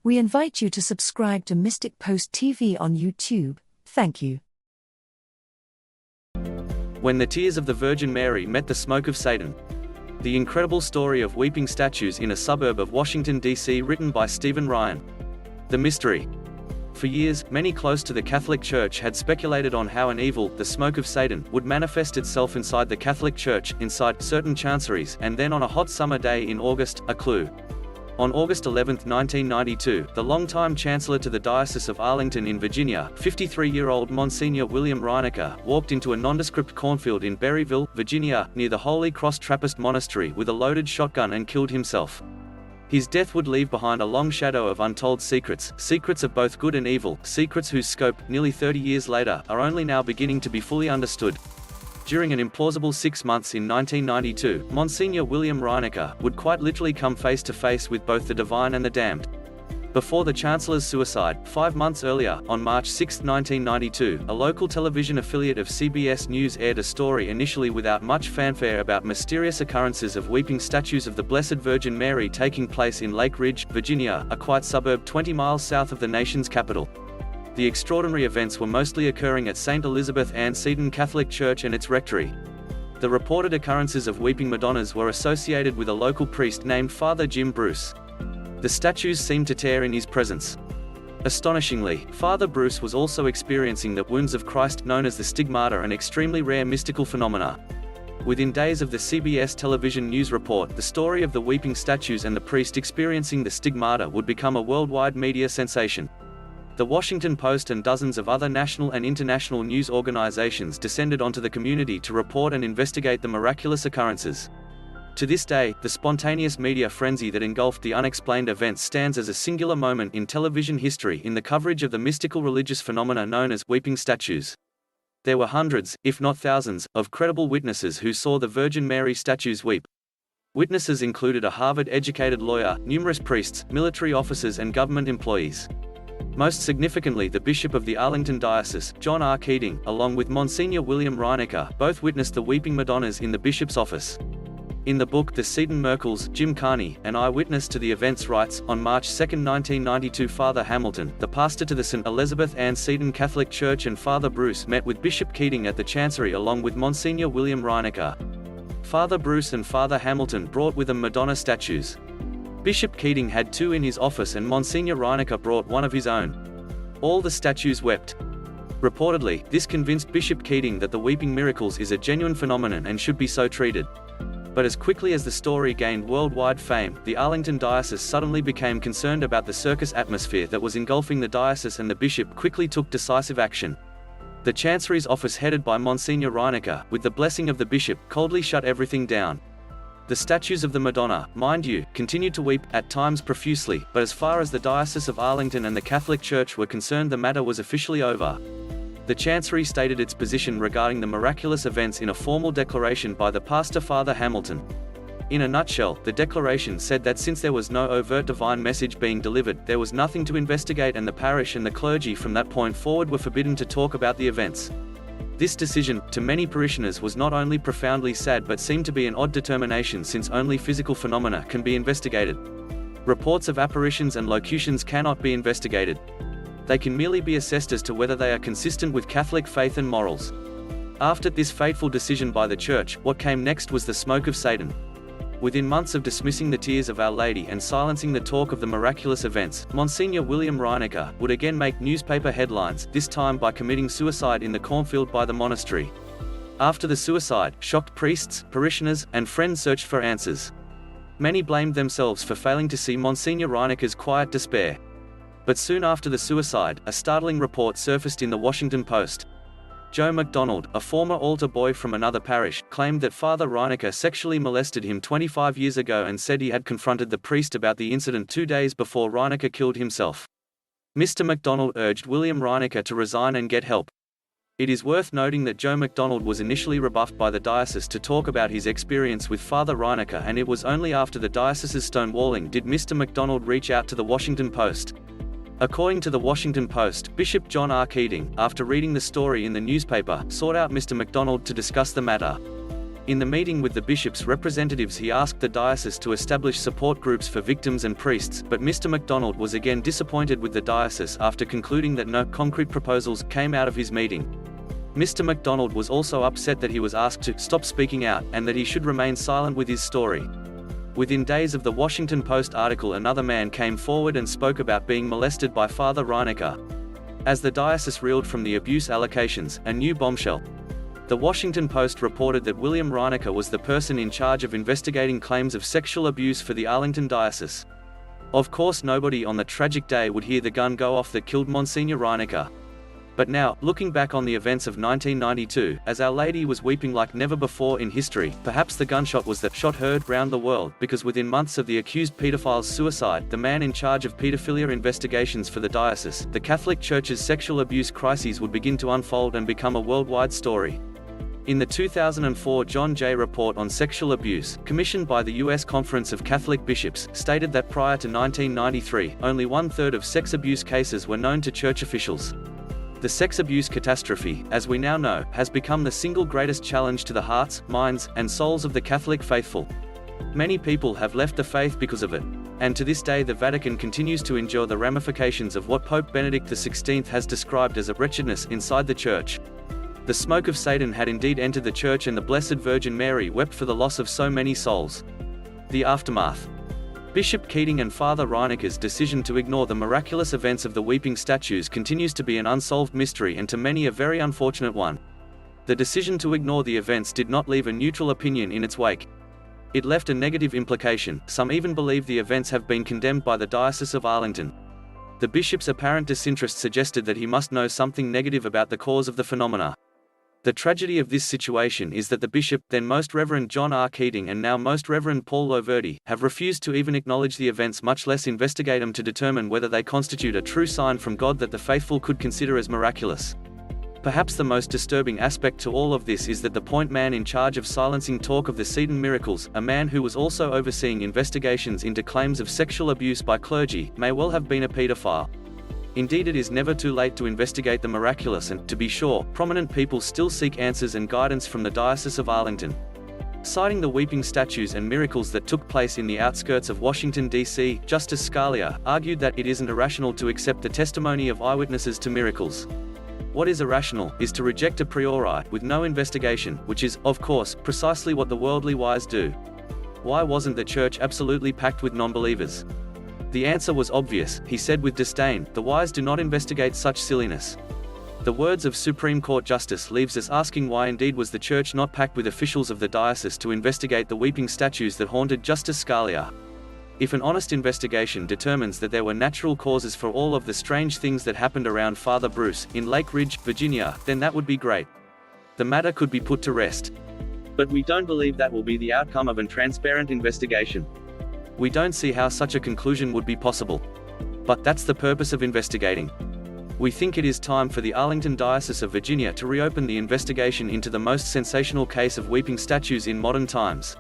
We invite you to subscribe to Mystic Post TV on YouTube. Thank you. When the tears of the Virgin Mary met the smoke of Satan. The incredible story of weeping statues in a suburb of Washington, D.C., written by Stephen Ryan. The mystery. For years, many close to the Catholic Church had speculated on how an evil, the smoke of Satan, would manifest itself inside the Catholic Church, inside certain chanceries, and then on a hot summer day in August, a clue. On August 11, 1992, the longtime Chancellor to the Diocese of Arlington in Virginia, 53-year-old Monsignor William Reinecker, walked into a nondescript cornfield in Berryville, Virginia, near the Holy Cross Trappist Monastery with a loaded shotgun and killed himself. His death would leave behind a long shadow of untold secrets, secrets of both good and evil, secrets whose scope, nearly 30 years later, are only now beginning to be fully understood. During an implausible 6 months in 1992, Monsignor William Reinecker would quite literally come face to face with both the divine and the damned. Before the Chancellor's suicide, 5 months earlier, on March 6, 1992, a local television affiliate of CBS News aired a story initially without much fanfare about mysterious occurrences of weeping statues of the Blessed Virgin Mary taking place in Lake Ridge, Virginia, a quiet suburb 20 miles south of the nation's capital. The extraordinary events were mostly occurring at St. Elizabeth Ann Seton Catholic Church and its rectory. The reported occurrences of weeping Madonnas were associated with a local priest named Father Jim Bruce. The statues seemed to tear in his presence. Astonishingly, Father Bruce was also experiencing the wounds of Christ known as the stigmata, an extremely rare mystical phenomena. Within days of the CBS television news report, the story of the weeping statues and the priest experiencing the stigmata would become a worldwide media sensation. The Washington Post and dozens of other national and international news organizations descended onto the community to report and investigate the miraculous occurrences. To this day, the spontaneous media frenzy that engulfed the unexplained events stands as a singular moment in television history in the coverage of the mystical religious phenomena known as weeping statues. There were hundreds, if not thousands, of credible witnesses who saw the Virgin Mary statues weep. Witnesses included a Harvard-educated lawyer, numerous priests, military officers and government employees. Most significantly, the Bishop of the Arlington Diocese, John R. Keating, along with Monsignor William Reinecker, both witnessed the weeping Madonnas in the bishop's office. In the book The Seton Merkles, Jim Carney, an eyewitness to the events, writes, on March 2, 1992, Father Hamilton, the pastor to the St. Elizabeth Ann Seton Catholic Church, and Father Bruce met with Bishop Keating at the Chancery along with Monsignor William Reinecker. Father Bruce and Father Hamilton brought with them Madonna statues. Bishop Keating had 2 in his office and Monsignor Reinecker brought one of his own. All the statues wept. Reportedly, this convinced Bishop Keating that the weeping miracles is a genuine phenomenon and should be so treated. But as quickly as the story gained worldwide fame, the Arlington Diocese suddenly became concerned about the circus atmosphere that was engulfing the diocese, and the bishop quickly took decisive action. The Chancery's office, headed by Monsignor Reinecker, with the blessing of the bishop, coldly shut everything down. The statues of the Madonna, mind you, continued to weep, at times profusely, but as far as the Diocese of Arlington and the Catholic Church were concerned, the matter was officially over. The Chancery stated its position regarding the miraculous events in a formal declaration by the pastor Father Hamilton. In a nutshell, the declaration said that since there was no overt divine message being delivered, there was nothing to investigate, and the parish and the clergy from that point forward were forbidden to talk about the events. This decision, to many parishioners, was not only profoundly sad but seemed to be an odd determination, since only physical phenomena can be investigated. Reports of apparitions and locutions cannot be investigated. They can merely be assessed as to whether they are consistent with Catholic faith and morals. After this fateful decision by the Church, what came next was the smoke of Satan. Within months of dismissing the tears of Our Lady and silencing the talk of the miraculous events, Monsignor William Reinecker would again make newspaper headlines, this time by committing suicide in the cornfield by the monastery. After the suicide, shocked priests, parishioners, and friends searched for answers. Many blamed themselves for failing to see Monsignor Reinecker's quiet despair. But soon after the suicide, a startling report surfaced in the Washington Post. Joe McDonald, a former altar boy from another parish, claimed that Father Reinecker sexually molested him 25 years ago and said he had confronted the priest about the incident 2 days before Reinecker killed himself. Mr. McDonald urged William Reinecker to resign and get help. It is worth noting that Joe McDonald was initially rebuffed by the diocese to talk about his experience with Father Reinecker, and it was only after the diocese's stonewalling did Mr. McDonald reach out to the Washington Post. According to the Washington Post, Bishop John R. Keating, after reading the story in the newspaper, sought out Mr. McDonald to discuss the matter. In the meeting with the bishop's representatives, he asked the diocese to establish support groups for victims and priests, but Mr. MacDonald was again disappointed with the diocese after concluding that no concrete proposals came out of his meeting. Mr. MacDonald was also upset that he was asked to stop speaking out, and that he should remain silent with his story. Within days of the Washington Post article, another man came forward and spoke about being molested by Father Reinecker. As the diocese reeled from the abuse allegations, a new bombshell. The Washington Post reported that William Reinecker was the person in charge of investigating claims of sexual abuse for the Arlington diocese. Of course, nobody on the tragic day would hear the gun go off that killed Monsignor Reinecker. But now, looking back on the events of 1992, as Our Lady was weeping like never before in history, perhaps the gunshot was the shot heard round the world, because within months of the accused pedophile's suicide, the man in charge of pedophilia investigations for the diocese, the Catholic Church's sexual abuse crises would begin to unfold and become a worldwide story. In the 2004 John Jay report on sexual abuse, commissioned by the U.S. Conference of Catholic Bishops, stated that prior to 1993, only 1/3 of sex abuse cases were known to church officials. The sex abuse catastrophe, as we now know, has become the single greatest challenge to the hearts, minds, and souls of the Catholic faithful. Many people have left the faith because of it. And to this day the Vatican continues to endure the ramifications of what Pope Benedict XVI has described as a wretchedness inside the Church. The smoke of Satan had indeed entered the Church, and the Blessed Virgin Mary wept for the loss of so many souls. The aftermath. Bishop Keating and Father Reinecker's decision to ignore the miraculous events of the weeping statues continues to be an unsolved mystery, and to many a very unfortunate one. The decision to ignore the events did not leave a neutral opinion in its wake. It left a negative implication. Some even believe the events have been condemned by the Diocese of Arlington. The bishop's apparent disinterest suggested that he must know something negative about the cause of the phenomena. The tragedy of this situation is that the bishop, then Most Reverend John R. Keating and now Most Reverend Paul Loverty, have refused to even acknowledge the events, much less investigate them to determine whether they constitute a true sign from God that the faithful could consider as miraculous. Perhaps the most disturbing aspect to all of this is that the point man in charge of silencing talk of the Seton miracles, a man who was also overseeing investigations into claims of sexual abuse by clergy, may well have been a pedophile. Indeed, it is never too late to investigate the miraculous, and, to be sure, prominent people still seek answers and guidance from the Diocese of Arlington. Citing the weeping statues and miracles that took place in the outskirts of Washington, D.C., Justice Scalia argued that it isn't irrational to accept the testimony of eyewitnesses to miracles. What is irrational is to reject a priori, with no investigation, which is, of course, precisely what the worldly wise do. Why wasn't the Church absolutely packed with non-believers? The answer was obvious, he said with disdain: the wise do not investigate such silliness. The words of Supreme Court Justice leaves us asking, why indeed was the Church not packed with officials of the diocese to investigate the weeping statues that haunted Justice Scalia? If an honest investigation determines that there were natural causes for all of the strange things that happened around Father Bruce, in Lake Ridge, Virginia, then that would be great. The matter could be put to rest. But we don't believe that will be the outcome of a transparent investigation. We don't see how such a conclusion would be possible. But that's the purpose of investigating. We think it is time for the Arlington Diocese of Virginia to reopen the investigation into the most sensational case of weeping statues in modern times.